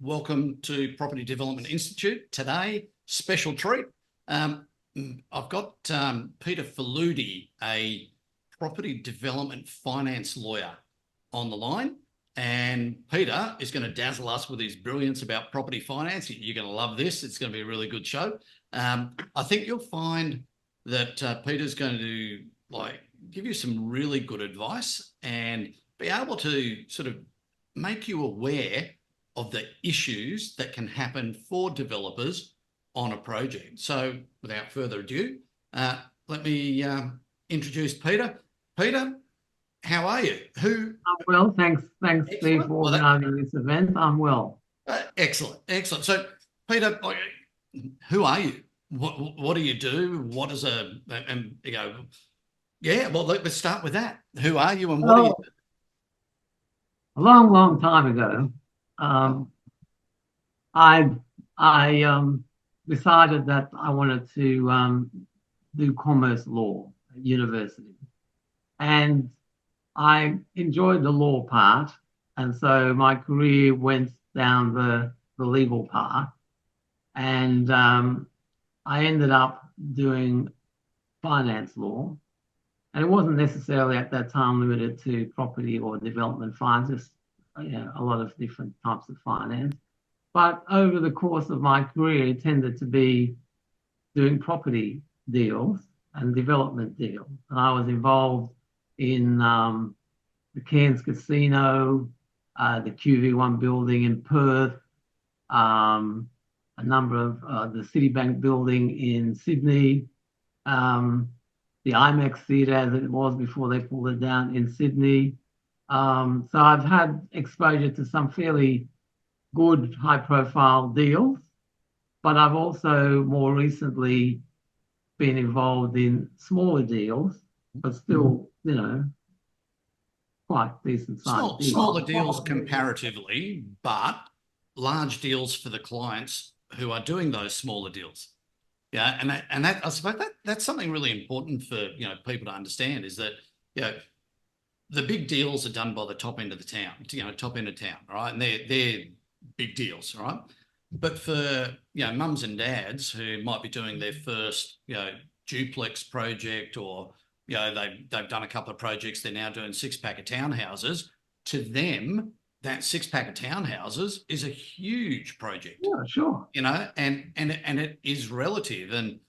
welcome to Property Development Institute. Today, special treat. I've got Peter Faludi, a property development finance lawyer, on the line. And Peter is going to dazzle us with his brilliance about property finance. You're going to love this. It's going to be a really good show. I think you'll find that Peter's going to give you some really good advice and be able to sort of make you aware of the issues that can happen for developers on a project. So without further ado, let me introduce Peter. Peter, how are you? I'm well, thanks, Steve, for organising this event. I'm well. Excellent. So, Peter, who are you? What do you do? What is well, let's start with that. Who are you and what do you do? A long time ago, I decided that I wanted to do commerce law at university, and I enjoyed the law part, and so my career went down the legal path, and I ended up doing finance law. And it wasn't necessarily at that time limited to property or development finance, just a lot of different types of finance. But over the course of my career, it tended to be doing property deals and development deals. And I was involved in the Cairns Casino, the QV1 building in Perth, a number of the Citibank building in Sydney, the IMAX theatre as it was before they pulled it down in Sydney. So I've had exposure to some fairly good high-profile deals, but I've also more recently been involved in smaller deals, but still, quite decent sized deals. Smaller deals comparatively, but large deals for the clients who are doing those smaller deals. Yeah, and that I suppose that's something really important for people to understand, is that the big deals are done by the top end of the town, top end of town, right? And they're big deals, right? But for mums and dads who might be doing their first duplex project, or they've done a couple of projects, they're now doing 6-pack of townhouses. To them, that 6-pack of townhouses is a huge project. Yeah, sure. And it is relative, and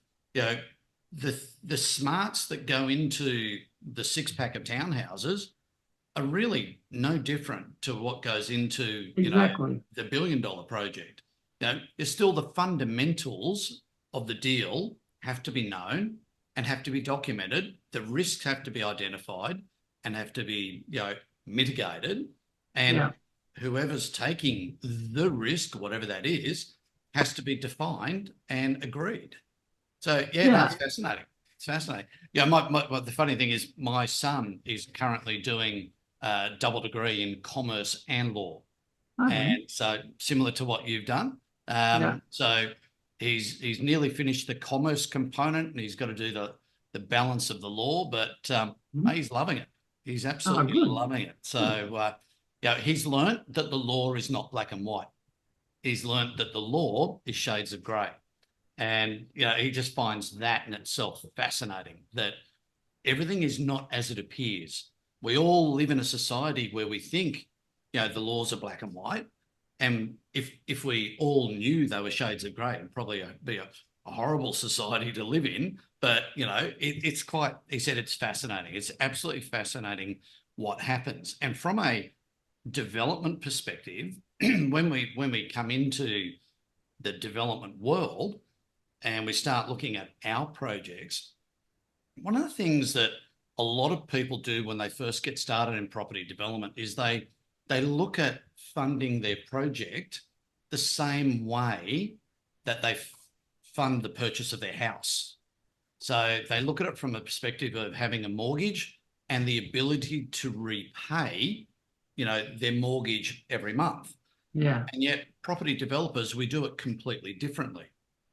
the smarts that go into the 6-pack of townhouses are really no different to what goes into exactly the $1 billion project. There's still the fundamentals of the deal have to be known and have to be documented. The risks have to be identified and have to be mitigated, and whoever's taking the risk, whatever that is, has to be defined and agreed. So that's fascinating. It's fascinating. The funny thing is, my son is currently doing a double degree in commerce and law, and so similar to what you've done. So he's nearly finished the commerce component, and he's got to do the balance of the law, but he's loving it. He's absolutely loving it. So he's learnt that the law is not black and white. He's learnt that the law is shades of grey. And he just finds that in itself fascinating, that everything is not as it appears. We all live in a society where we think the laws are black and white. And if we all knew they were shades of grey, it'd probably be a horrible society to live in. But it's quite, he said, it's fascinating. It's absolutely fascinating what happens. And from a development perspective, when we come into the development world and we start looking at our projects, one of the things that a lot of people do when they first get started in property development is they look at funding their project the same way that they fund the purchase of their house. So they look at it from a perspective of having a mortgage and the ability to repay their mortgage every month. Yeah. And yet property developers, we do it completely differently.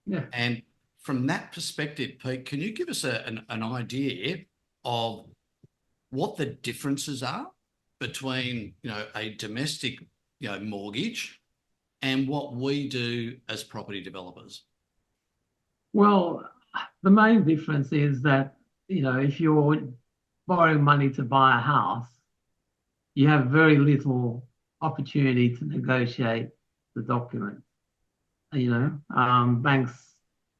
Yeah. And from that perspective, Pete, can you give us an idea of what the differences are between, a domestic, mortgage and what we do as property developers? Well, the main difference is that, if you're borrowing money to buy a house, you have very little opportunity to negotiate the document. Banks,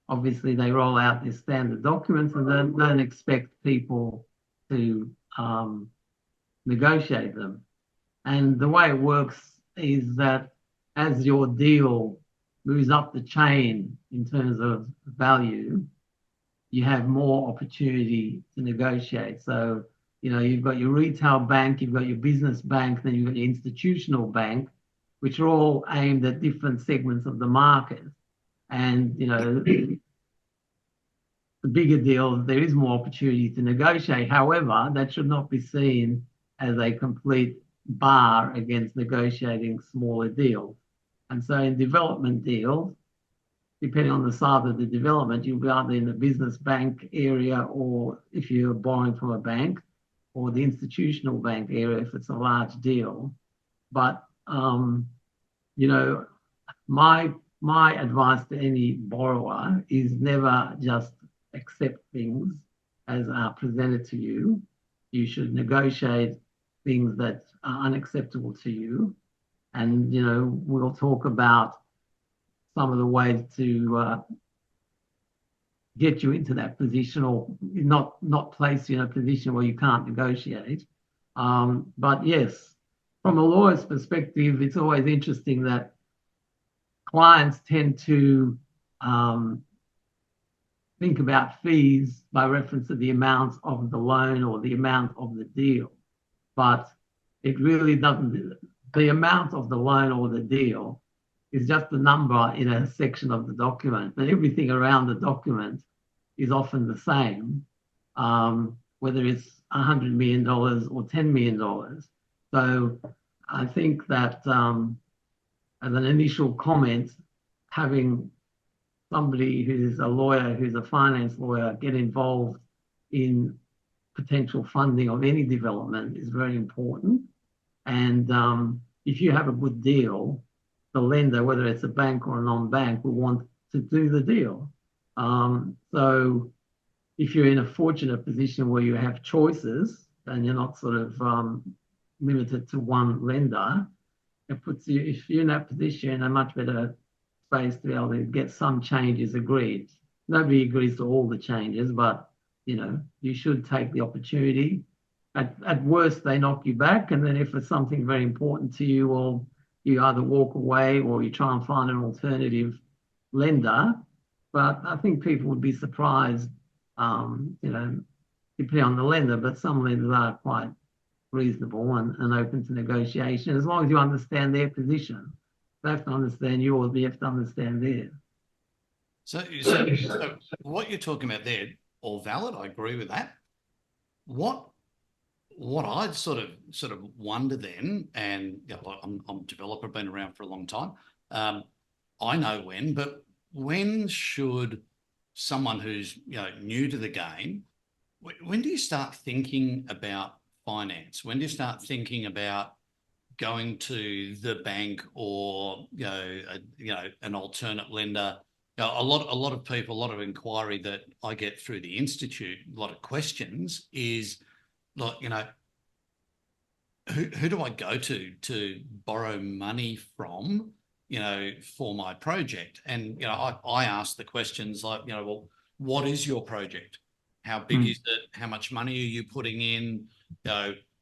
obviously, they roll out their standard documents and don't expect people to negotiate them. And the way it works is that as your deal moves up the chain in terms of value, you have more opportunity to negotiate. So, you've got your retail bank, you've got your business bank, then you've got your institutional bank, which are all aimed at different segments of the market. And, the bigger deals, there is more opportunity to negotiate. However, that should not be seen as a complete bar against negotiating smaller deals. And so in development deals, depending on the size of the development, you'll be either in the business bank area, or if you're borrowing from a bank, or the institutional bank area if it's a large deal. But my advice to any borrower is never just accept things as are presented to you. You should negotiate things that are unacceptable to you. And, we'll talk about some of the ways to get you into that position, or not place you in a position where you can't negotiate. But yes, from a lawyer's perspective, it's always interesting that clients tend to think about fees by reference to the amount of the loan or the amount of the deal. But it really doesn't. The amount of the loan or the deal is just a number in a section of the document, but everything around the document is often the same, whether it's $100 million or $10 million. So I think that as an initial comment, having somebody who's a lawyer, who's a finance lawyer, get involved in potential funding of any development is very important. And if you have a good deal, the lender, whether it's a bank or a non-bank, will want to do the deal. So if you're in a fortunate position where you have choices and you're not sort of limited to one lender, it puts you, if you're in that position, in a much better space to be able to get some changes agreed. Nobody agrees to all the changes, but you should take the opportunity. At worst, they knock you back, and then if it's something very important to you, well, you either walk away or you try and find an alternative lender. But I think people would be surprised, depending on the lender, but some lenders are quite reasonable and open to negotiation, as long as you understand their position. They have to understand yours, but you have to understand theirs. So what you're talking about there, all valid. I agree with that. What I'd sort of wonder then, and I'm a developer, been around for a long time. I know when, but when should someone who's new to the game, when do you start thinking about finance? When do you start thinking about going to the bank or an alternate lender? A lot of people, a lot of inquiry that I get through the institute, a lot of questions is, look, who do I go to borrow money from, for my project? And I ask the questions like, well, what is your project? How big is it? How much money are you putting in?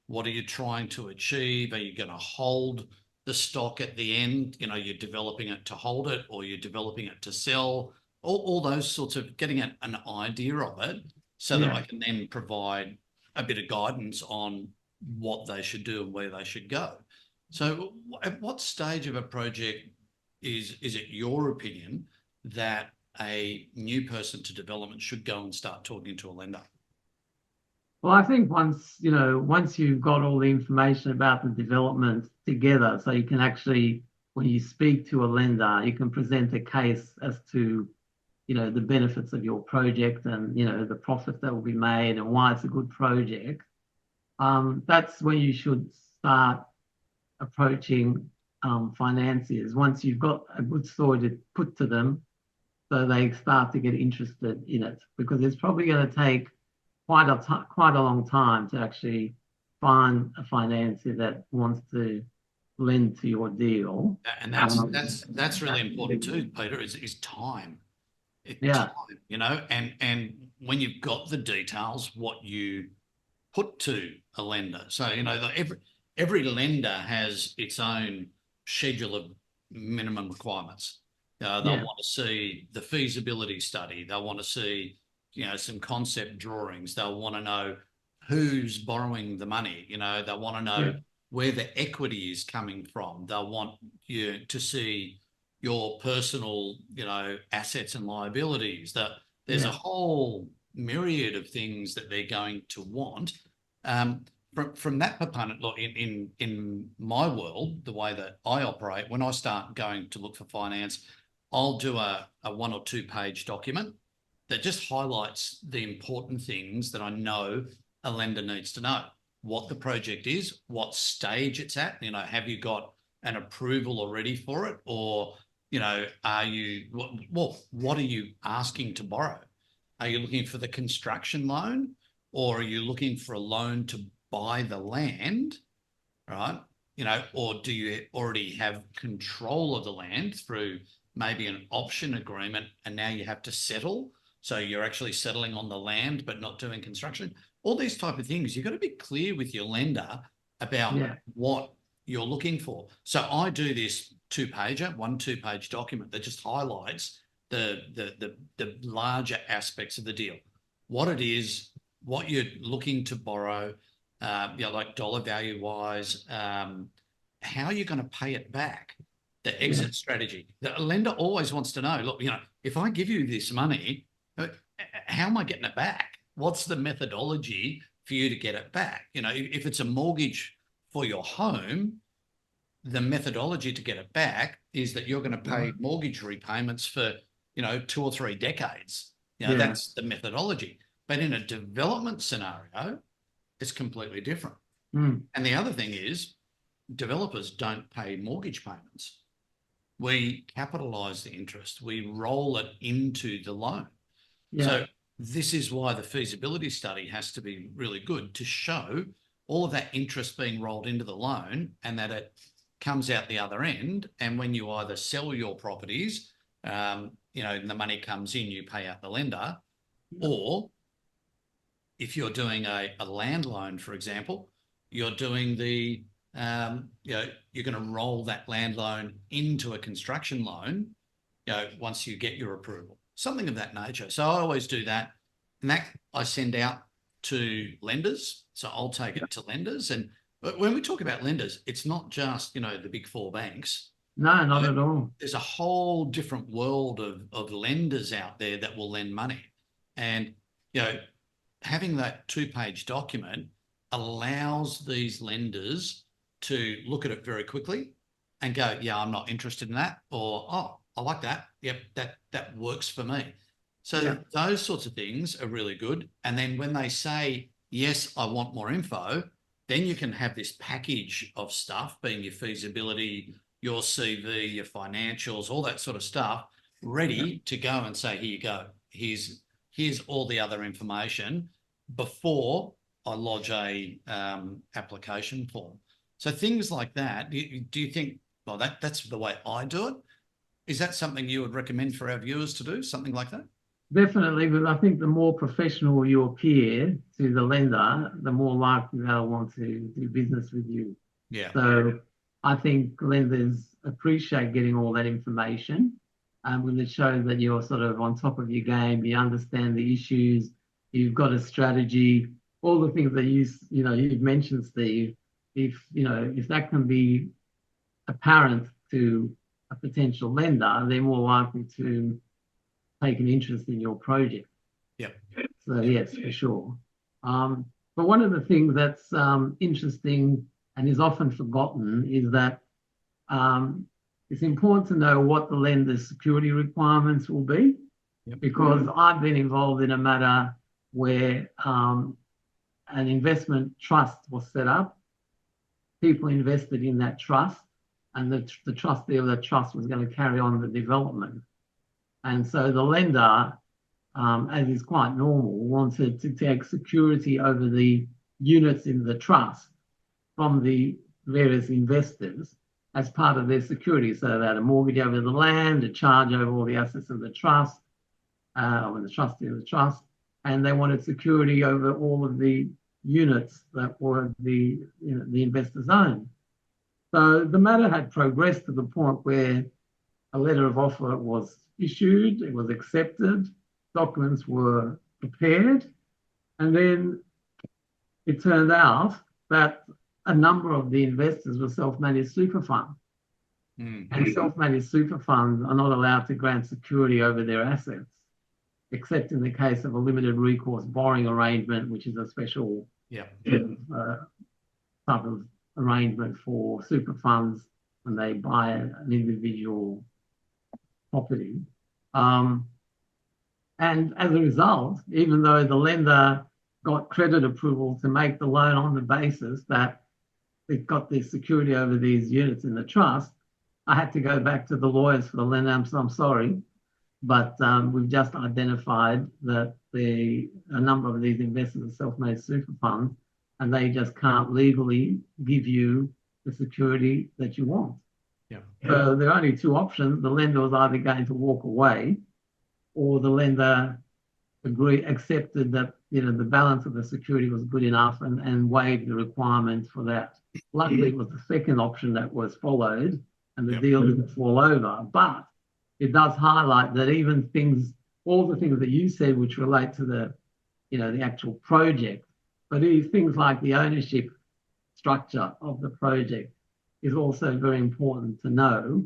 What are you trying to achieve? Are you going to hold the stock at the end? You're developing it to hold it, or you're developing it to sell. All those sorts of getting an idea of it, so that I can then provide a bit of guidance on what they should do and where they should go. So at what stage of a project is it your opinion that a new person to development should go and start talking to a lender? Well, I think once you've got all the information about the development together, so you can actually, when you speak to a lender, you can present a case as to, the benefits of your project and, the profit that will be made and why it's a good project. That's when you should start approaching financiers once you've got a good story to put to them, so they start to get interested in it, because it's probably going to take quite a long time to actually find a financier that wants to lend to your deal. And that's really important too, Peter, is time. Yeah. Time, and when you've got the details, what you put to a lender. So, every lender has its own schedule of minimum requirements. They'll want to see the feasibility study. They'll want to see, some concept drawings. They'll want to know who's borrowing the money. They'll want to know where the equity is coming from. They'll want you to see your personal, assets and liabilities. There's a whole myriad of things that they're going to want. From that component, look, in my world, the way that I operate, when I start going to look for finance, I'll do a 1 or 2 page document that just highlights the important things that I know a lender needs to know. What the project is, what stage it's at, have you got an approval already for it? Or, are you, what are you asking to borrow? Are you looking for the construction loan, or are you looking for a loan to buy the land, right? Or do you already have control of the land through maybe an option agreement, and now you have to settle? So you're actually settling on the land, but not doing construction. All these type of things, you've got to be clear with your lender about what you're looking for. So I do this 2-pager, 1 2-page document that just highlights the larger aspects of the deal, what it is, what you're looking to borrow, like dollar value wise, how you're going to pay it back, the exit strategy. The lender always wants to know, look, if I give you this money, how am I getting it back? What's the methodology for you to get it back? If it's a mortgage for your home, the methodology to get it back is that you're going to pay mortgage repayments for, 2 or 3 decades. That's the methodology. But in a development scenario, it's completely different. And the other thing is, developers don't pay mortgage payments. We capitalise the interest. We roll it into the loan. So this is why the feasibility study has to be really good, to show all of that interest being rolled into the loan, and that it comes out the other end. And when you either sell your properties, and the money comes in, you pay out the lender, or if you're doing a land loan, for example, you're doing the, you're going to roll that land loan into a construction loan, once you get your approval, something of that nature. So I always do that, and that I send out to lenders. So I'll take it to lenders. And when we talk about lenders, it's not just, the big 4 banks. No, not at all. There's a whole different world of lenders out there that will lend money. And, having that 2-page document allows these lenders to look at it very quickly and go, yeah, I'm not interested in that, or, oh, I like that. Yep, that works for me. So those sorts of things are really good. And then when they say, yes, I want more info, then you can have this package of stuff, being your feasibility, your CV, your financials, all that sort of stuff, ready to go and say, here you go. Here's all the other information before I lodge a application form. So things like that. Do you think, well, that's the way I do it? Is that something you would recommend for our viewers to do, something like that? Definitely, but I think the more professional you appear to the lender, the more likely they'll want to do business with you. Yeah. So I think lenders appreciate getting all that information, when it shows that you're sort of on top of your game, you understand the issues, you've got a strategy, all the things that you've mentioned, Steve. If that can be apparent to a potential lender, they're more likely to take an interest in your project. Yep. So yes, for sure. But one of the things that's interesting and is often forgotten is that it's important to know what the lender's security requirements will be. Yep. Because I've been involved in a matter where an investment trust was set up. People invested in that trust, and the trustee of the trust was going to carry on the development. And so the lender, as is quite normal, wanted to take security over the units in the trust from the various investors as part of their security. So they had a mortgage over the land, a charge over all the assets of the trust, or the trustee of the trust, and they wanted security over all of the units that were the investors' own. So the matter had progressed to the point where a letter of offer was issued, it was accepted, documents were prepared, and then it turned out that a number of the investors were self-managed super funds. And self-managed super funds are not allowed to grant security over their assets, except in the case of a limited recourse borrowing arrangement, which is a special type of arrangement for super funds when they buy an individual property. And as a result, even though the lender got credit approval to make the loan on the basis that it got the security over these units in the trust, I had to go back to the lawyers for the lender. I'm sorry, but we've just identified that a number of these investors are self-made super funds, and they just can't legally give you the security that you want. So there are only two options. The lender was either going to walk away, or the lender accepted that the balance of the security was good enough and waived the requirements for that. Luckily, it was the second option that was followed, and the deal didn't fall over. But it does highlight that even all the things that you said, which relate to the actual project, but things like the ownership structure of the project is also very important to know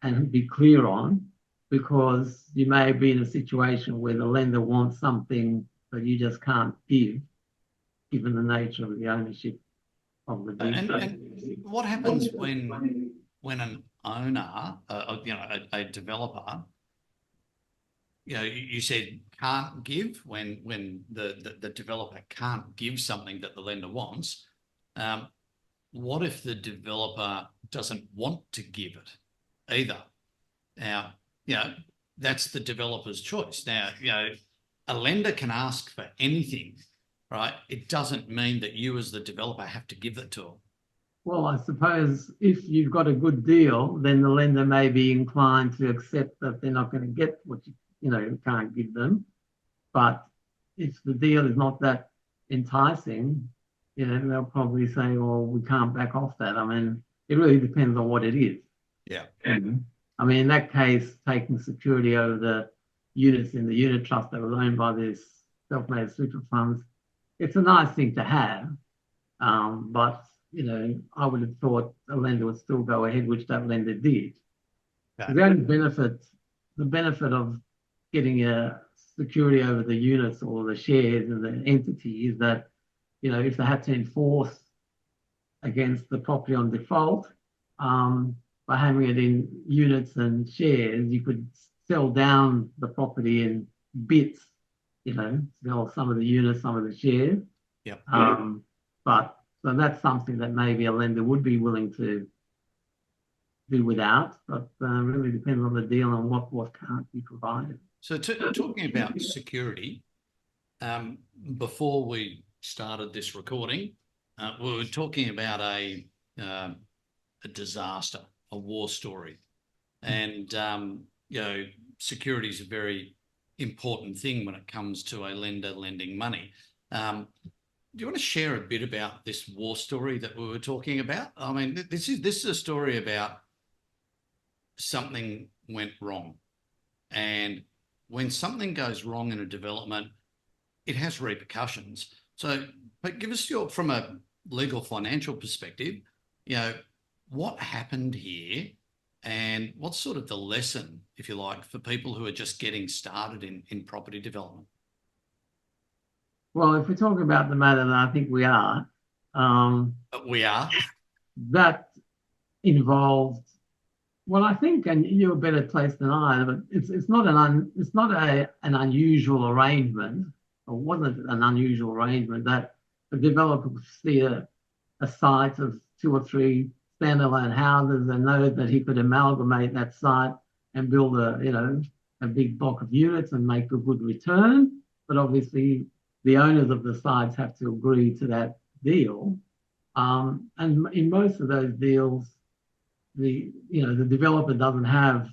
and be clear on, because you may be in a situation where the lender wants something that you just can't give, given the nature of the ownership of the deed. And what happens when an owner, a developer, you said can't give, when the developer can't give something that the lender wants? What if the developer doesn't want to give it either? Now, that's the developer's choice. Now, a lender can ask for anything, right? It doesn't mean that you as the developer have to give it to them. Well, I suppose if you've got a good deal, then the lender may be inclined to accept that they're not going to get what you can't give them. But if the deal is not that enticing, they'll probably say, well, we can't back off that. I mean, it really depends on what it is. Yeah. I mean, in that case, taking security over the units in the unit trust that was owned by these self-made super funds, it's a nice thing to have. But, I would have thought a lender would still go ahead, which that lender did. Okay. The only benefit of getting a security over the units or the shares of the entity is that, if they had to enforce against the property on default, by having it in units and shares, you could sell down the property in bits, sell some of the units, some of the shares. So that's something that maybe a lender would be willing to do without, but really depends on the deal and what can't be provided. So talking about security, before we started this recording, we were talking about a disaster, a war story, and security is a very important thing when it comes to a lender lending money. Do you want to share a bit about this war story that we were talking about? I mean, this is a story about something went wrong, and when something goes wrong in a development, it has repercussions. So, but give us from a legal financial perspective, what happened here, and what's sort of the lesson, if you like, for people who are just getting started in property development? Well, if we're talking about the matter that I think we are, that involved, well, I think, and you're better placed than I, but it's not an unusual arrangement, or wasn't an unusual arrangement, that the developer would see a site of 2 or 3 standalone houses and know that he could amalgamate that site and build a big block of units and make a good return. But obviously, the owners of the sites have to agree to that deal. And in most of those deals, the developer doesn't have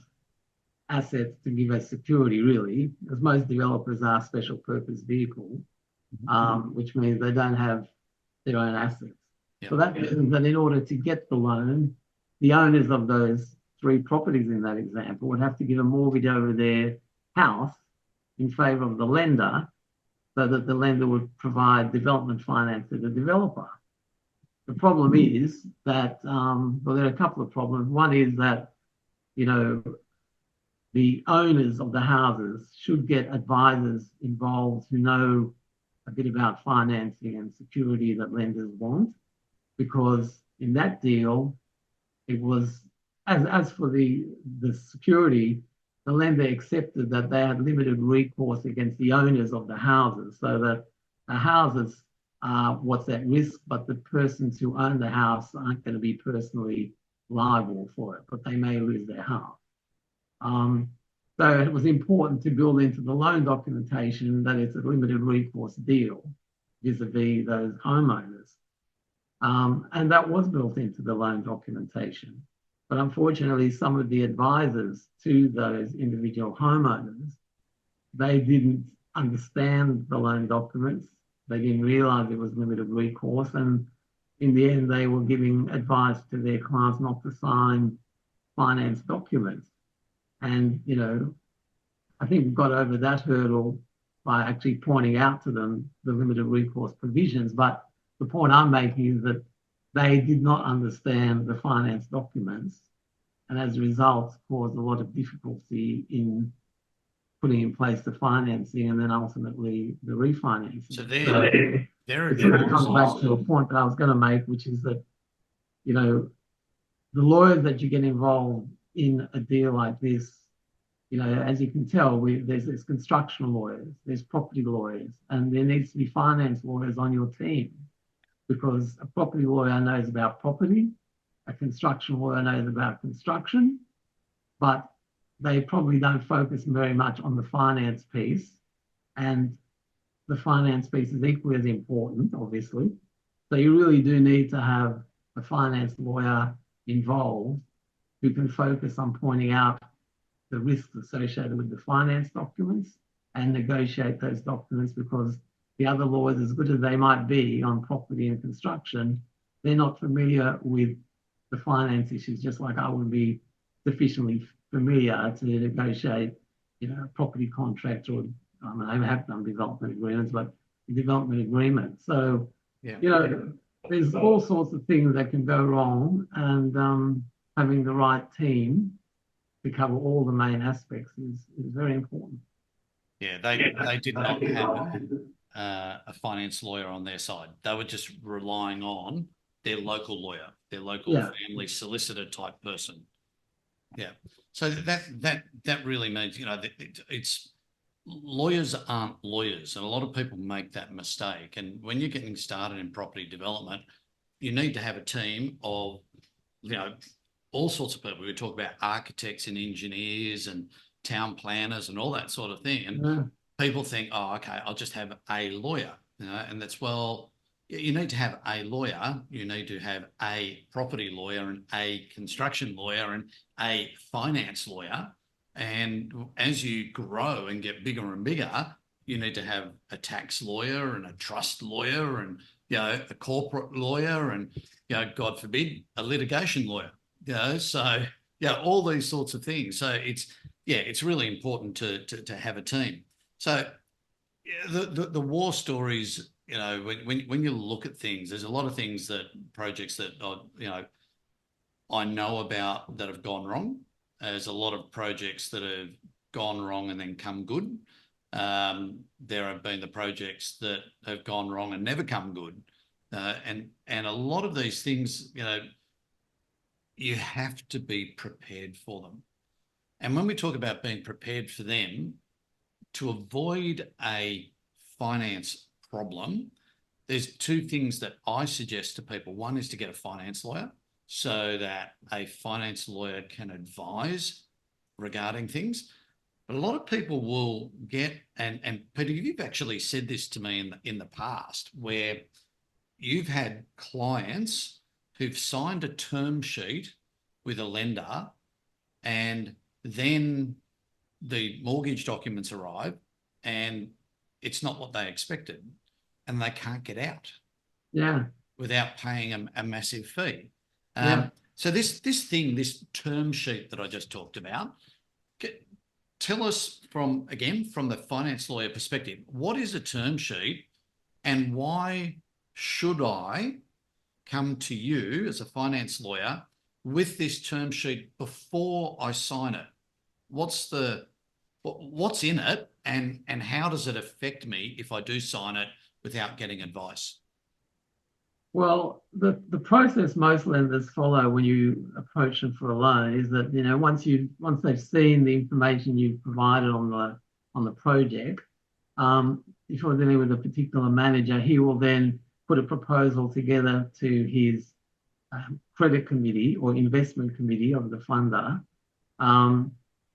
assets to give as security, really, as most developers are special purpose vehicles, which means they don't have their own assets. Yep. So that means that in order to get the loan, the owners of those 3 properties in that example would have to give a mortgage over their house in favour of the lender, so that the lender would provide development finance to the developer. The problem is that, well, there are a couple of problems. One is that, the owners of the houses should get advisors involved who know a bit about financing and security that lenders want, because in that deal, it was, as for the security, the lender accepted that they had limited recourse against the owners of the houses, so that the houses are what's at risk, but the persons who own the house aren't going to be personally liable for it, but they may lose their house. So it was important to build into the loan documentation that it's a limited recourse deal vis-a-vis those homeowners. And that was built into the loan documentation. But unfortunately, some of the advisors to those individual homeowners, they didn't understand the loan documents. They didn't realise it was limited recourse. And in the end, they were giving advice to their clients not to sign finance documents. And, I think we got over that hurdle by actually pointing out to them the limited recourse provisions. But the point I'm making is that they did not understand the finance documents, and as a result, caused a lot of difficulty in putting in place the financing and then ultimately the refinancing. So it sort of comes back to a point that I was going to make, which is that, the lawyers that you get involved in a deal like this, as you can tell, there's construction lawyers, there's property lawyers, and there needs to be finance lawyers on your team, because a property lawyer knows about property, a construction lawyer knows about construction, but they probably don't focus very much on the finance piece. And the finance piece is equally as important, obviously. So you really do need to have a finance lawyer involved who can focus on pointing out the risks associated with the finance documents and negotiate those documents, because the other lawyers, as good as they might be on property and construction, they're not familiar with the finance issues, just like I wouldn't be sufficiently familiar to negotiate, a property contract, or I have done development agreements, but a development agreement. So, there's all sorts of things that can go wrong, and having the right team to cover all the main aspects is very important. Yeah, they did not have a finance lawyer on their side. They were just relying on their local lawyer, their local family solicitor type person. Yeah. So that really means, it's lawyers aren't lawyers, and a lot of people make that mistake. And when you're getting started in property development, you need to have a team of, all sorts of people. We talk about architects and engineers and town planners and all that sort of thing. And people think, oh, okay, I'll just have a lawyer, and that's, well, you need to have a lawyer. You need to have a property lawyer and a construction lawyer and a finance lawyer. And as you grow and get bigger and bigger, you need to have a tax lawyer and a trust lawyer and, a corporate lawyer and, God forbid, a litigation lawyer. So all these sorts of things. So it's really important to have a team. So the war stories, when you look at things, there's a lot of things projects that I know about that have gone wrong. There's a lot of projects that have gone wrong and then come good. There have been the projects that have gone wrong and never come good. And a lot of these things, you have to be prepared for them. And when we talk about being prepared for them, to avoid a finance problem, there's 2 things that I suggest to people. One is to get a finance lawyer, so that a finance lawyer can advise regarding things. But a lot of people will get, and Peter, you've actually said this to me in the past, where you've had clients who've signed a term sheet with a lender, and then the mortgage documents arrive and it's not what they expected, and they can't get out without paying a massive fee. So this term sheet that I just talked about, tell us from the finance lawyer perspective, what is a term sheet and why should I come to you as a finance lawyer with this term sheet before I sign it? What's in it, and how does it affect me if I do sign it without getting advice? Well, the process most lenders follow when you approach them for a loan is that, once they've seen the information you've provided on the project, if you're dealing with a particular manager, he will then put a proposal together to his credit committee or investment committee of the funder.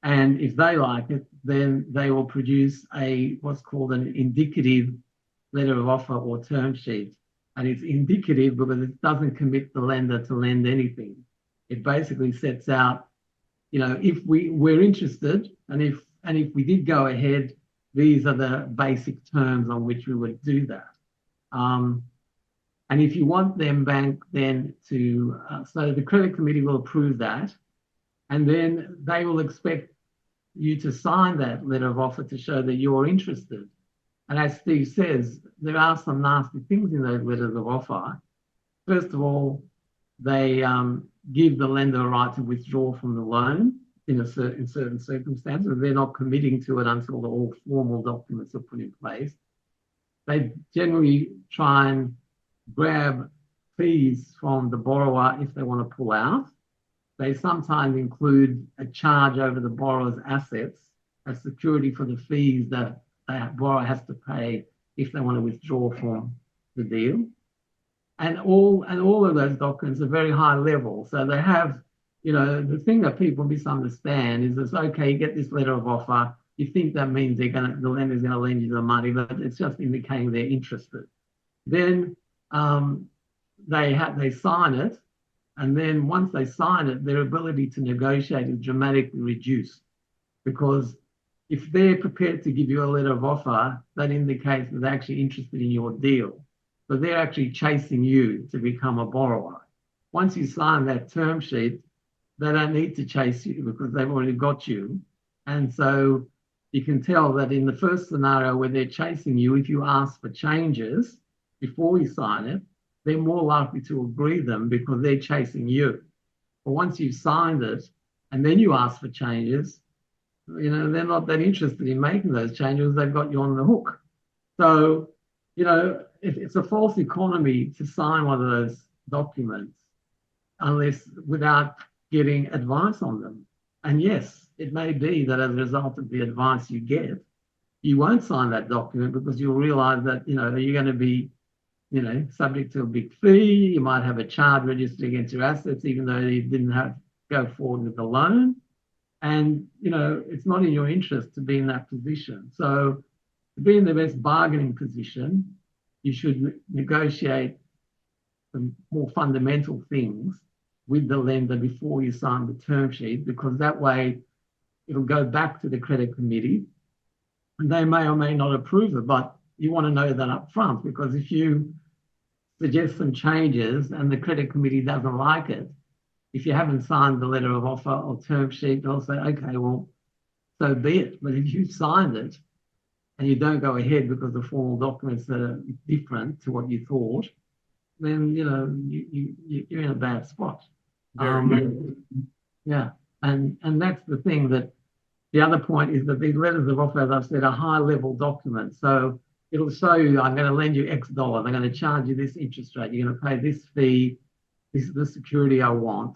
And if they like it, then they will produce what's called an indicative letter of offer or term sheet. And it's indicative because it doesn't commit the lender to lend anything. It basically sets out, if we're interested, and if we did go ahead, these are the basic terms on which we would do that. And if you want them bank then so the credit committee will approve that, and then they will expect you to sign that letter of offer to show that you're interested. And as Steve says, there are some nasty things in those letters of offer. First of all, they give the lender a right to withdraw from the loan in certain circumstances. They're not committing to it until all formal documents are put in place. They generally try and grab fees from the borrower if they want to pull out. They sometimes include a charge over the borrower's assets as security for the fees that the borrower has to pay if they want to withdraw from the deal. And all of those documents are very high level. So they have, the thing that people misunderstand is it's okay, you get this letter of offer, you think that means the lender's going to lend you the money, but it's just indicating they're interested. Then they sign it, and then once they sign it, their ability to negotiate is dramatically reduced, because if they're prepared to give you a letter of offer, that indicates that they're actually interested in your deal. So they're actually chasing you to become a borrower. Once you sign that term sheet, they don't need to chase you because they've already got you. And so you can tell that in the first scenario where they're chasing you, if you ask for changes before you sign it, they're more likely to agree them because they're chasing you. But once you've signed it and then you ask for changes, they're not that interested in making those changes. They've got you on the hook. So, it's a false economy to sign one of those documents without getting advice on them. And yes, it may be that as a result of the advice you get, you won't sign that document because you'll realize that, you're going to be, subject to a big fee. You might have a charge registered against your assets, even though you didn't go forward with the loan. And, it's not in your interest to be in that position. So to be in the best bargaining position, you should negotiate some more fundamental things with the lender before you sign the term sheet, because that way it'll go back to the credit committee and they may or may not approve it, but you want to know that up front, because if you suggest some changes and the credit committee doesn't like it, if you haven't signed the letter of offer or term sheet, they'll say, okay, well, so be it. But if you've signed it and you don't go ahead because the formal documents are different to what you thought, then, you're in a bad spot. Yeah. And that's the thing, that the other point is that these letters of offer, as I've said, are high level documents. So it'll show you, I'm going to lend you X dollars. I'm going to charge you this interest rate. You're going to pay this fee. This is the security I want.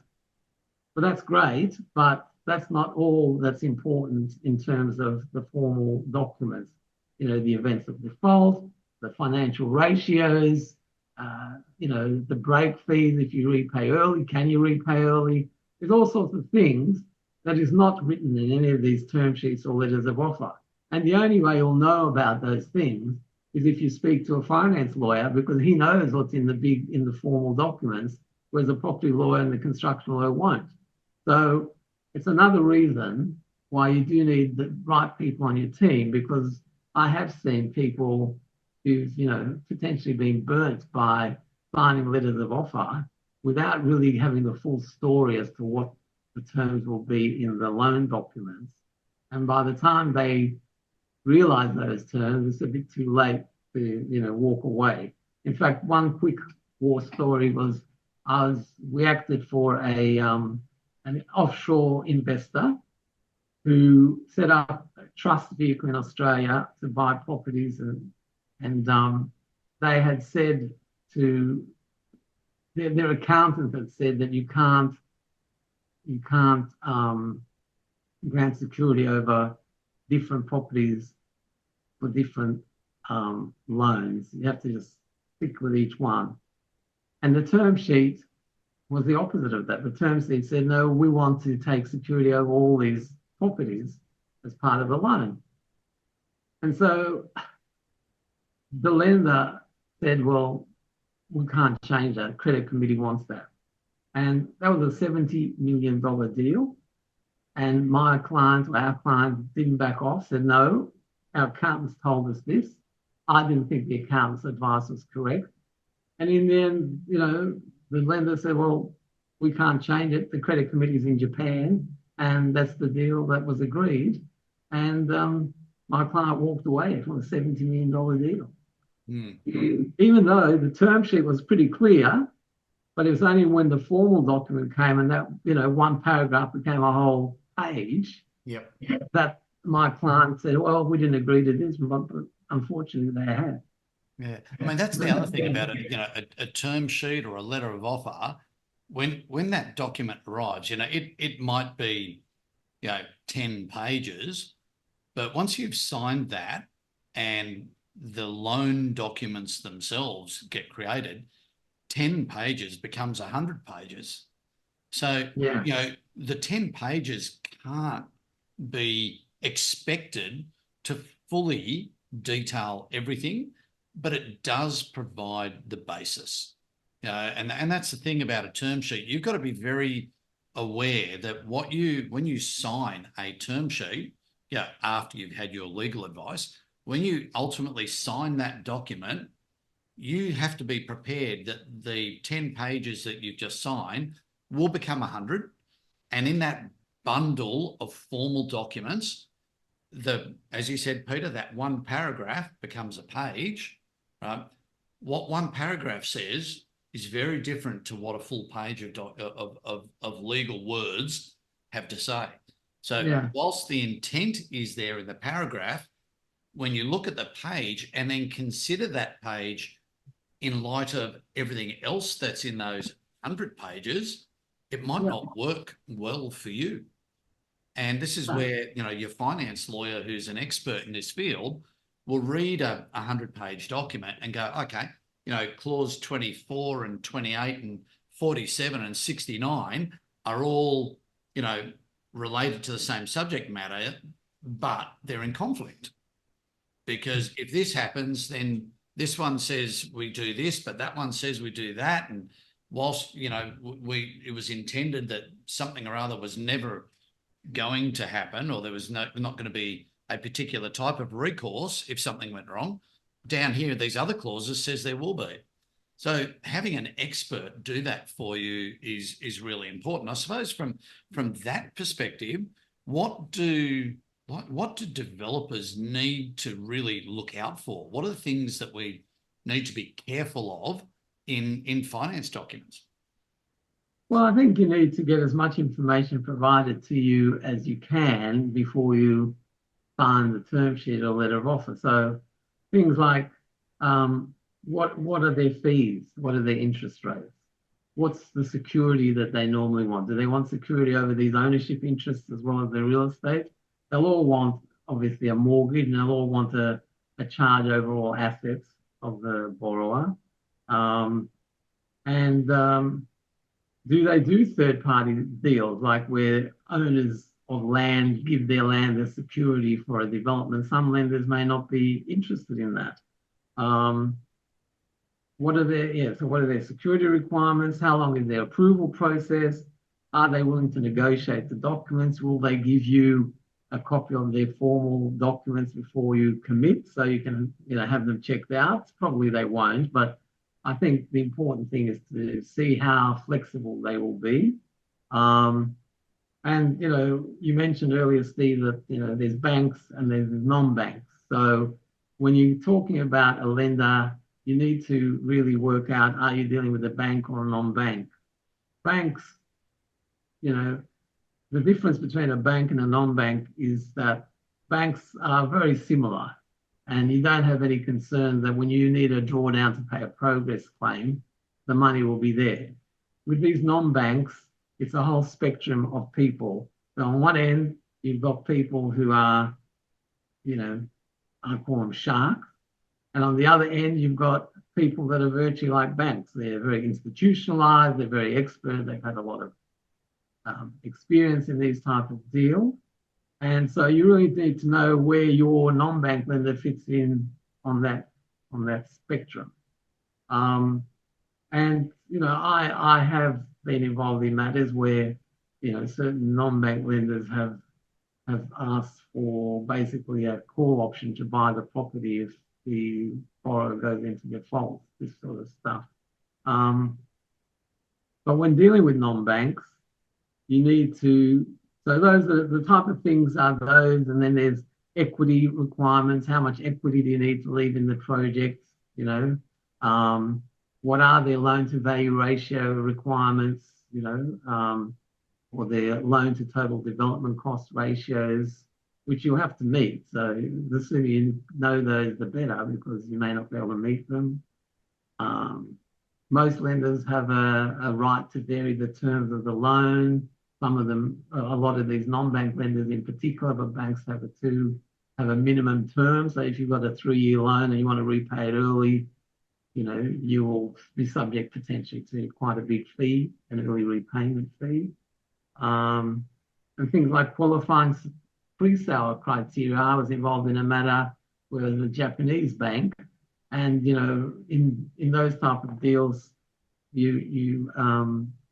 But that's great, but that's not all that's important in terms of the formal documents. The events of default, the financial ratios, the break fees if you repay early. Can you repay early? There's all sorts of things that is not written in any of these term sheets or letters of offer. And the only way you'll know about those things is if you speak to a finance lawyer, because he knows what's in the formal documents, whereas a property lawyer and the construction lawyer won't. So it's another reason why you do need the right people on your team, because I have seen people who've, potentially been burnt by signing letters of offer without really having the full story as to what the terms will be in the loan documents. And by the time they realize those terms, it's a bit too late to, walk away. In fact, one quick war story was we acted for an offshore investor who set up a trust vehicle in Australia to buy properties, and they had said to their accountant had said that you can't grant security over different properties for different loans. You have to just stick with each one. And the term sheet was the opposite of that. The term sheet said, no, we want to take security over all these properties as part of the loan. And so the lender said, well, we can't change that. Credit committee wants that. And that was a $70 million deal. And our client didn't back off, said, no, our accountants told us this. I didn't think the accountant's advice was correct. And in the end, the lender said, well, we can't change it. The credit committee's in Japan, and that's the deal that was agreed. And my client walked away from a $70 million deal. Even though the term sheet was pretty clear, but it was only when the formal document came and that, one paragraph became a whole page, that my client said, well, we didn't agree to this, but unfortunately they had. Yeah, I mean, that's the other thing about it, a term sheet or a letter of offer, when that document arrives, it might be, 10 pages, but once you've signed that and the loan documents themselves get created, 10 pages becomes 100 pages. So, the 10 pages can't be expected to fully detail everything, but it does provide the basis. And that's the thing about a term sheet. You've got to be very aware that when you sign a term sheet, after you've had your legal advice, when you ultimately sign that document, you have to be prepared that the 10 pages that you've just signed will become 100. And in that bundle of formal documents, as you said, Peter, that one paragraph becomes a page, right? What one paragraph says is very different to what a full page of legal words have to say. So whilst the intent is there in the paragraph, when you look at the page and then consider that page in light of everything else that's in those 100 pages, it might not work well for you. And this is where, your finance lawyer who's an expert in this field will read a 100-page document and go, okay, clause 24 and 28 and 47 and 69 are all, related to the same subject matter, but they're in conflict. Because if this happens, then this one says we do this, but that one says we do that. And whilst, it was intended that something or other was never going to happen, or there was not going to be a particular type of recourse if something went wrong, down here, these other clauses says there will be. So having an expert do that for you is really important. I suppose from that perspective, what do developers need to really look out for? What are the things that we need to be careful of in finance documents? Well, I think you need to get as much information provided to you as you can before you sign the term sheet or letter of offer. So things like what are their fees? What are their interest rates? What's the security that they normally want? Do they want security over these ownership interests as well as their real estate? They'll all want, obviously, a mortgage, and they'll all want a charge over all assets of the borrower. And do they do third-party deals, like where owners of land give their land as security for a development? Some lenders may not be interested in that. What are their security requirements? How long is their approval process? Are they willing to negotiate the documents? Will they give you a copy of their formal documents before you commit so you can have them checked out? Probably they won't, but I think the important thing is to see how flexible they will be. And you mentioned earlier, Steve, that there's banks and there's non-banks. So when you're talking about a lender, you need to really work out, are you dealing with a bank or a non-bank? Banks, the difference between a bank and a non-bank is that banks are very similar, and you don't have any concern that when you need a drawdown to pay a progress claim, the money will be there. With these non-banks, it's a whole spectrum of people. So on one end, you've got people who are, I call them sharks. And on the other end, you've got people that are virtually like banks. They're very institutionalized, they're very expert, they've had a lot of experience in these type of deals. And so you really need to know where your non-bank lender fits in on that spectrum. And I have been involved in matters where certain non-bank lenders have asked for basically a call option to buy the property if the borrower goes into default, this sort of stuff. But when dealing with non-banks, you need to, so those are the type of things are those, and then there's equity requirements. How much equity do you need to leave in the project? What are their loan to value ratio requirements, or their loan to total development cost ratios, which you'll have to meet. So the sooner you know those, the better, because you may not be able to meet them. Most lenders have a right to vary the terms of the loan. Some of them, a lot of these non-bank lenders in particular, but banks have a minimum term. So if you've got a 3-year loan and you want to repay it early, you will be subject potentially to quite a big fee, an early repayment fee. And things like qualifying pre-sale criteria. I was involved in a matter where the Japanese bank, and in those type of deals, you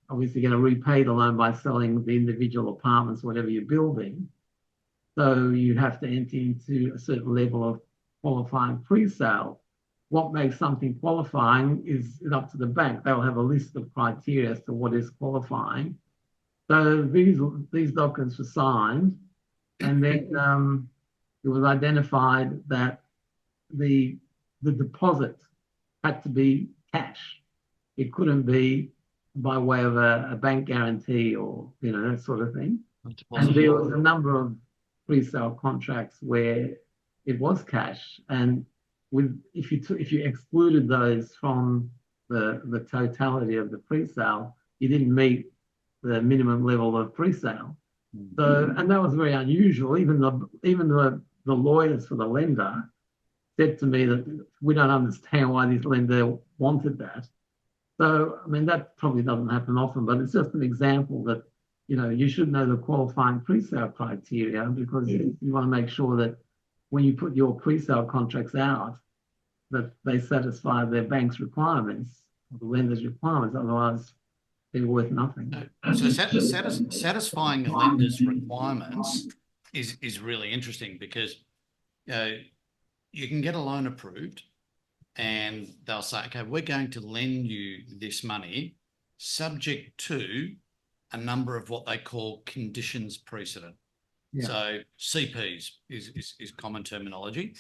obviously going to repay the loan by selling the individual apartments, whatever you're building. So you have to enter into a certain level of qualifying pre-sale. What makes something qualifying is up to the bank. They'll have a list of criteria as to what is qualifying. So these documents were signed, and then it was identified that the deposit had to be cash. It couldn't be by way of a bank guarantee or that sort of thing. And there was a number of pre-sale contracts where it was cash, and if you excluded those from the totality of the pre-sale, you didn't meet the minimum level of pre-sale. So, and that was very unusual. Even the lawyers for the lender said to me that we don't understand why this lender wanted that. So, I mean, that probably doesn't happen often, but it's just an example that, you should know the qualifying pre-sale criteria, because you want to make sure that when you put your pre-sale contracts out, that they satisfy their bank's requirements, or the lender's requirements. Otherwise, they're worth nothing. So satisfying a lender's requirements is really interesting, because you can get a loan approved and they'll say, okay, we're going to lend you this money subject to a number of what they call conditions precedent. Yeah. So CPs is common terminology,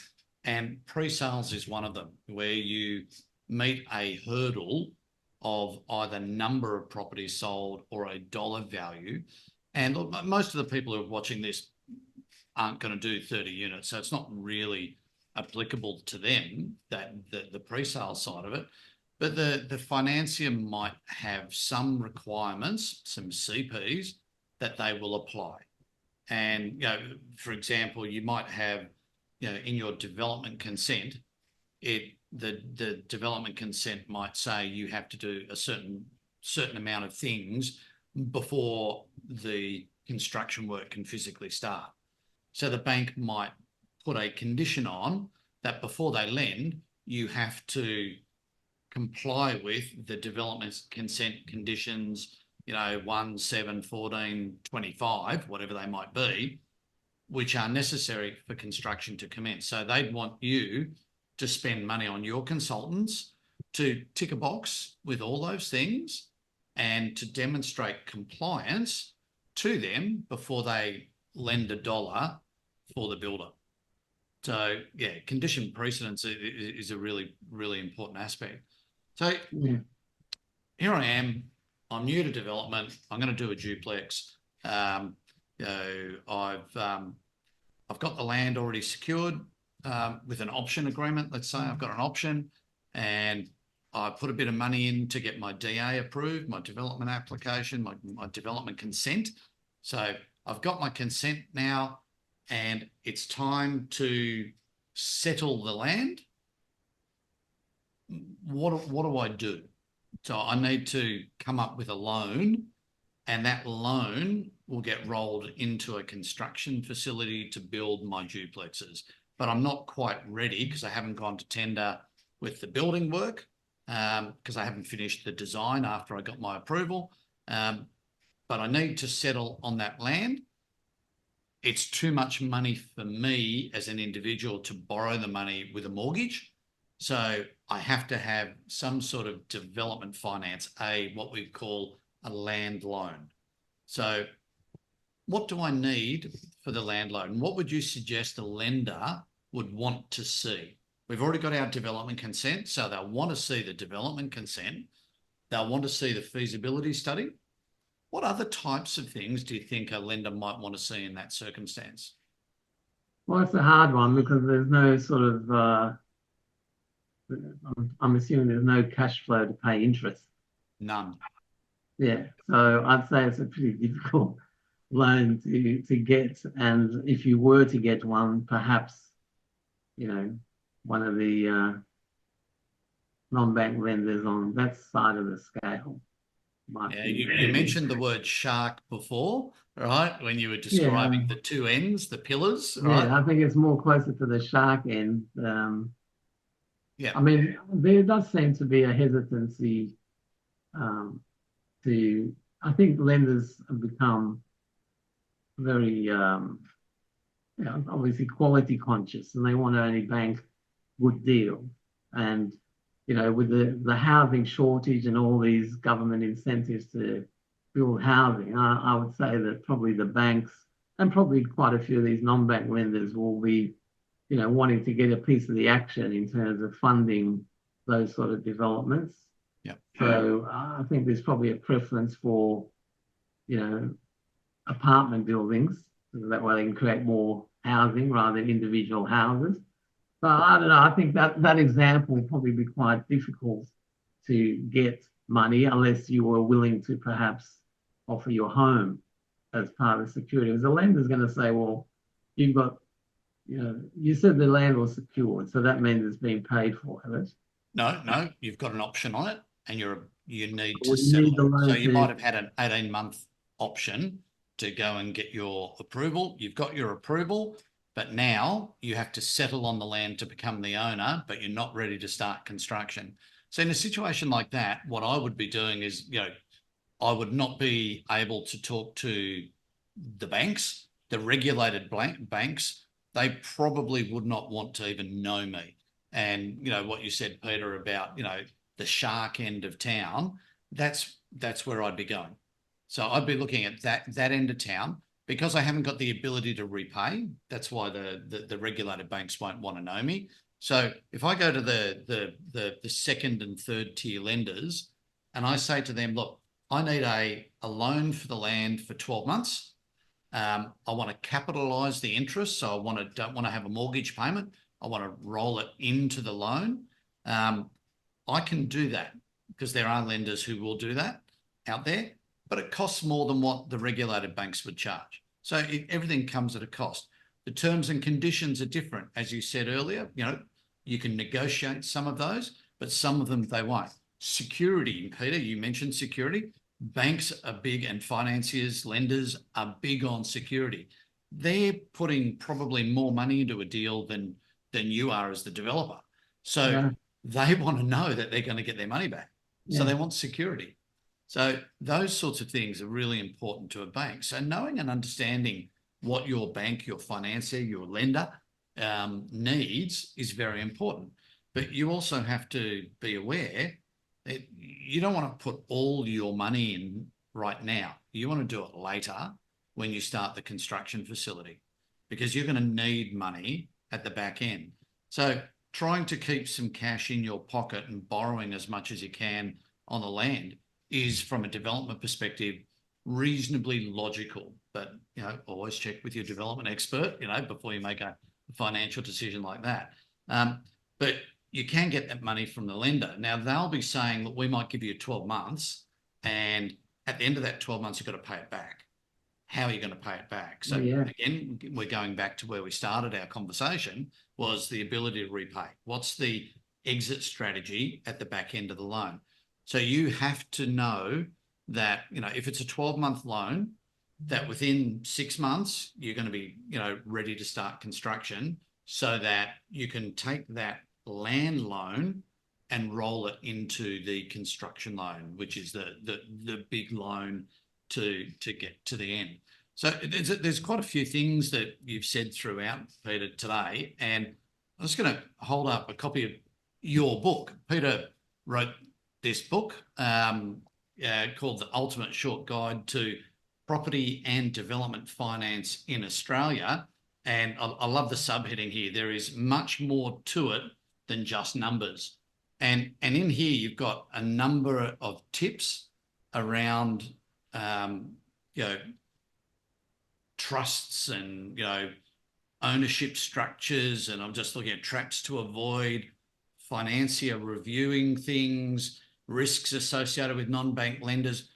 and pre-sales is one of them, where you meet a hurdle of either number of properties sold or a dollar value. And most of the people who are watching this aren't going to do 30 units, so it's not really applicable to them, that the pre-sale side of it. But the financier might have some requirements, some CPs that they will apply. And, for example, you might have, in your development consent, it the development consent might say you have to do a certain amount of things before the construction work can physically start. So the bank might put a condition on that before they lend, you have to comply with the development consent conditions, 1, 7, 14, 25, whatever they might be, which are necessary for construction to commence. So they'd want you to spend money on your consultants to tick a box with all those things and to demonstrate compliance to them before they lend a dollar for the builder. So yeah, condition precedence is a really, really important aspect. So here I am, I'm new to development. I'm going to do a duplex. I've got the land already secured with an option agreement. Let's say I've got an option and I put a bit of money in to get my DA approved, my development application, my development consent. So I've got my consent now and it's time to settle the land. What do I do? So I need to come up with a loan, and that loan will get rolled into a construction facility to build my duplexes. But I'm not quite ready because I haven't gone to tender with the building work because I haven't finished the design after I got my approval. But I need to settle on that land. It's too much money for me as an individual to borrow the money with a mortgage. So I have to have some sort of development finance, what we call a land loan. So what do I need for the land loan? What would you suggest a lender would want to see? We've already got our development consent, so they'll want to see the development consent. They'll want to see the feasibility study. What other types of things do you think a lender might want to see in that circumstance? Well, it's a hard one because there's no sort of, I'm assuming there's no cash flow to pay interest. None. Yeah, so I'd say it's a pretty difficult loan to get. And if you were to get one, perhaps, one of the non-bank lenders on that side of the scale. Yeah, you mentioned the word shark before, right? When you were describing the two ends, the pillars, right? Yeah, I think it's more closer to the shark end. Yeah. I mean, there does seem to be a hesitancy I think lenders have become very, obviously quality conscious, and they want to only bank good deal. And with the housing shortage and all these government incentives to build housing, I would say that probably the banks and probably quite a few of these non-bank lenders will be, wanting to get a piece of the action in terms of funding those sort of developments. Yep. So I think there's probably a preference for, apartment buildings, so that way they can create more housing rather than individual houses. But I don't know, I think that example will probably be quite difficult to get money unless you were willing to perhaps offer your home as part of the security. Because the lender's going to say, well, you've got, you said the land was secured, so that means it's been paid for, has it? No, you've got an option on it and you need to Well, you settle. need the loan So you to- might have had an 18-month option to go and get your approval. You've got your approval, but now you have to settle on the land to become the owner, but you're not ready to start construction. So in a situation like that, what I would be doing is, I would not be able to talk to the banks, the regulated banks. They probably would not want to even know me. And, what you said, Peter, about, the shark end of town, that's where I'd be going. So I'd be looking at that end of town because I haven't got the ability to repay. That's why the regulated banks won't want to know me. So if I go to the second and third tier lenders and I say to them, look, I need a loan for the land for 12 months. I want to capitalise the interest. So don't want to have a mortgage payment. I want to roll it into the loan. I can do that because there are lenders who will do that out there, but it costs more than what the regulated banks would charge. So everything comes at a cost. The terms and conditions are different. As you said earlier, You can negotiate some of those, but some of them they won't. Security, Peter, you mentioned security. Banks are big, and financiers, lenders are big on security. They're putting probably more money into a deal than you are as the developer. So they want to know that they're going to get their money back. So they want security. So those sorts of things are really important to a bank. So knowing and understanding what your bank, your financier, your lender needs is very important. But you also have to be aware that you don't want to put all your money in right now. You want to do it later when you start the construction facility, because you're going to need money at the back end. So trying to keep some cash in your pocket and borrowing as much as you can on the land is, from a development perspective, reasonably logical. But, always check with your development expert, before you make a financial decision like that. But you can get that money from the lender. Now, they'll be saying that we might give you 12 months, and at the end of that 12 months, you've got to pay it back. How are you going to pay it back? So again, we're going back to where we started our conversation, was the ability to repay. What's the exit strategy at the back end of the loan? So you have to know that, if it's a 12-month loan, that within 6 months, you're going to be, ready to start construction, so that you can take that land loan and roll it into the construction loan, which is the big loan to get to the end. So there's quite a few things that you've said throughout, Peter, today, and I'm just going to hold up a copy of your book. Peter wrote this book called The Ultimate Short Guide to Property and Development Finance in Australia. And I love the subheading here. There is much more to it than just numbers. And in here, you've got a number of tips around, trusts and, ownership structures. And I'm just looking at traps to avoid, financier reviewing things, risks associated with non-bank lenders.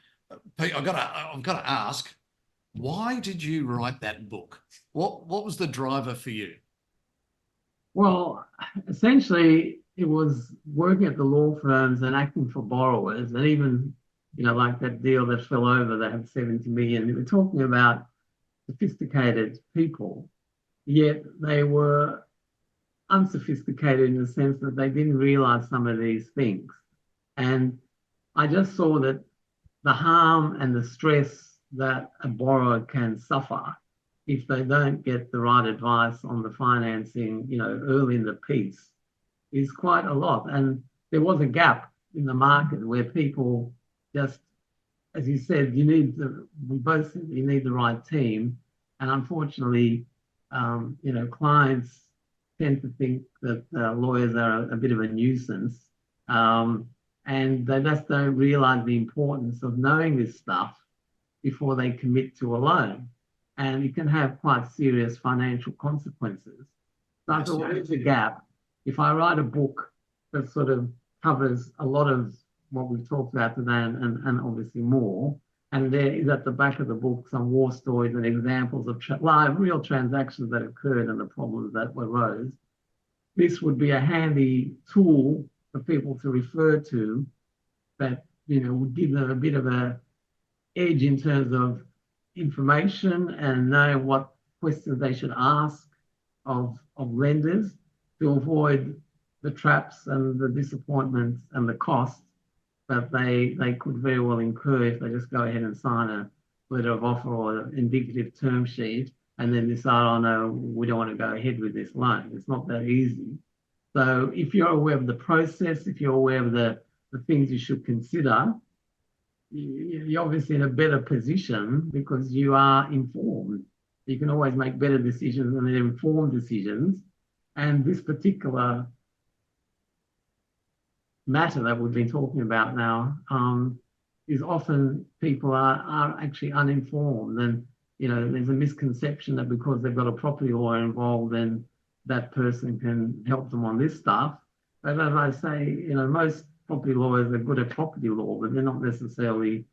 Pete, I've got to ask, why did you write that book? What was the driver for you? Well, essentially, it was working at the law firms and acting for borrowers, and even, like that deal that fell over, they had 70 million. We're talking about sophisticated people, yet they were unsophisticated in the sense that they didn't realize some of these things. And I just saw that the harm and the stress that a borrower can suffer if they don't get the right advice on the financing, early in the piece, is quite a lot. And there was a gap in the market where people just, as you said, we both said you need the right team. And unfortunately, clients tend to think that lawyers are a bit of a nuisance. And they just don't realize the importance of knowing this stuff before they commit to a loan. And it can have quite serious financial consequences. So I thought, there's a gap. If I write a book that sort of covers a lot of what we've talked about today and obviously more, and there is at the back of the book some war stories and examples of live real transactions that occurred and the problems that arose, this would be a handy tool for people to refer to that, would give them a bit of a edge in terms of information and know what questions they should ask of lenders to avoid the traps and the disappointments and the costs that they could very well incur if they just go ahead and sign a letter of offer or an indicative term sheet and then decide, oh no, we don't want to go ahead with this loan. It's not that easy. So if you're aware of the process, if you're aware of the things you should consider, you're obviously in a better position because you are informed. You can always make better decisions and informed decisions. And this particular matter that we've been talking about now is often people are actually uninformed. And, there's a misconception that because they've got a property lawyer involved, then that person can help them on this stuff. But as I say, most property lawyers are good at property law, but they're not necessarily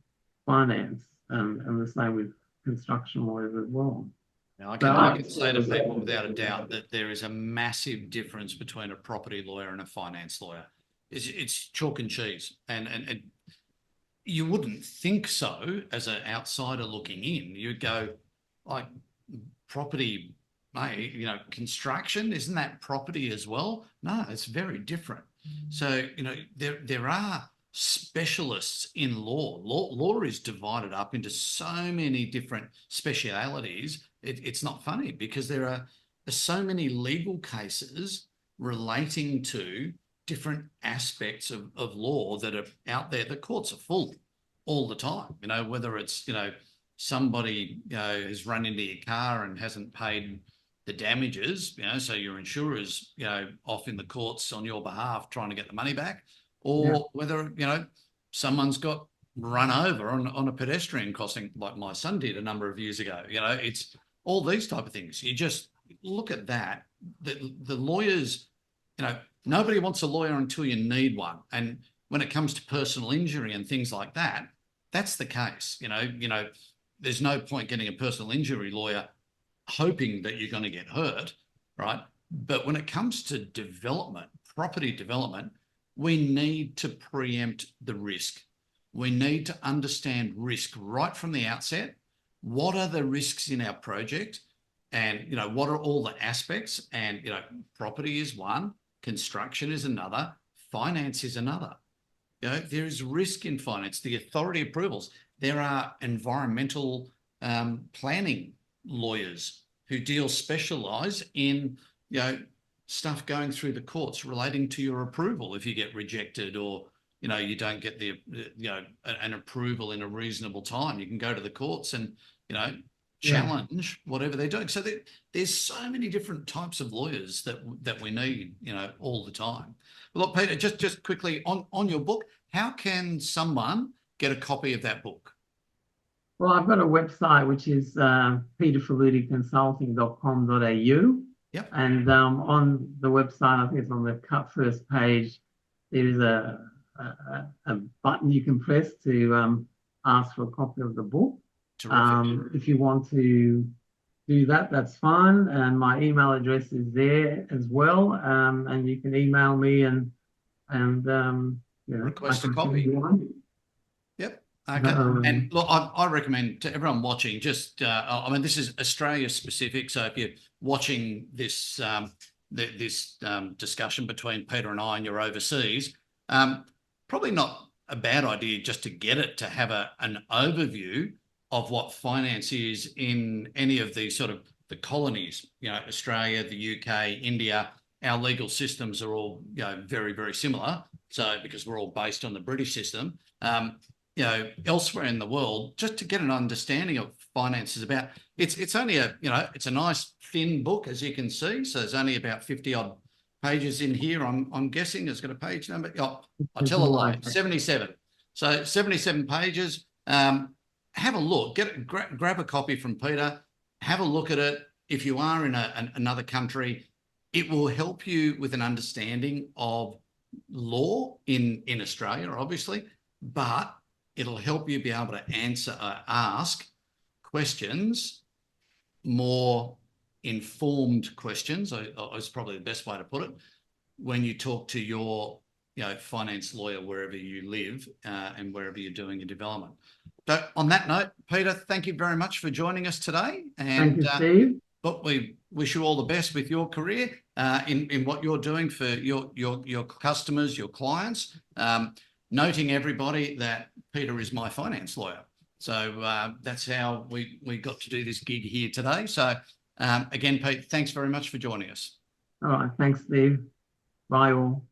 finance, and the same with construction lawyers as well. Now, I can say to people without a doubt that there is a massive difference between a property lawyer and a finance lawyer. It's chalk and cheese, and you wouldn't think so as an outsider looking in. You'd go, like, property, you know, construction, isn't that property as well? No, it's very different. So, you know, there are specialists in law. Law is divided up into so many different specialities. It's not funny because there are so many legal cases relating to different aspects of law that are out there. The courts are full all the time, you know, whether it's, you know, somebody, you know, has run into your car and hasn't paid the damages, you know, so your insurer's, you know, off in the courts on your behalf trying to get the money back, or whether, you know, someone's got run over on a pedestrian crossing like my son did a number of years ago. You know, it's all these type of things. You just look at that. The lawyers, you know, nobody wants a lawyer until you need one. And when it comes to personal injury and things like that, that's the case. You know, there's no point getting a personal injury lawyer hoping that you're going to get hurt, right? But when it comes to development, property development, we need to preempt the risk. We need to understand risk right from the outset. What are the risks in our project? And, you know, what are all the aspects? And, you know, property is one, construction is another, finance is another. You know, there is risk in finance, the authority approvals. There are environmental planning lawyers who specialize in, you know, stuff going through the courts relating to your approval if you get rejected, or, you know, you don't get the you know, an approval in a reasonable time. You can go to the courts and, you know, challenge whatever they're doing. So there's so many different types of lawyers that we need, you know, all the time. Well, look, Peter, just quickly on your book, how can someone get a copy of that book? Well, I've got a website which is peterfaludiconsulting.com.au. Yep. And on the website, I think it's on the first page, there is a button you can press to ask for a copy of the book. If you want to do that, that's fine. And my email address is there as well. And you can email me and you know, request a copy. Yep. Okay. And look, I recommend to everyone watching, just, I mean, this is Australia specific. So if you're watching this, this discussion between Peter and I and you're overseas, probably not a bad idea just to get it, to have an overview of what finance is in any of these sort of the colonies, you know, Australia, the UK, India. Our legal systems are all, you know, very, very similar. So because we're all based on the British system, you know, elsewhere in the world, just to get an understanding of finances about, it's only a, you know, it's a nice thin book, as you can see. So there's only about 50 odd pages in here. I'm guessing it's got a page number. Oh, I'll tell a lie, 77. So 77 pages. Have a look, grab a copy from Peter, have a look at it. If you are in another country, it will help you with an understanding of law in Australia, obviously, but it'll help you be able to ask questions, more informed questions, is probably the best way to put it, when you talk to your, you know, finance lawyer wherever you live and wherever you're doing your development. So on that note, Peter, thank you very much for joining us today. And thank you, Steve. Look, we wish you all the best with your career in what you're doing for your customers, your clients. Noting everybody that Peter is my finance lawyer. So that's how we got to do this gig here today. So again, Pete, thanks very much for joining us. All right. Thanks, Steve. Bye all.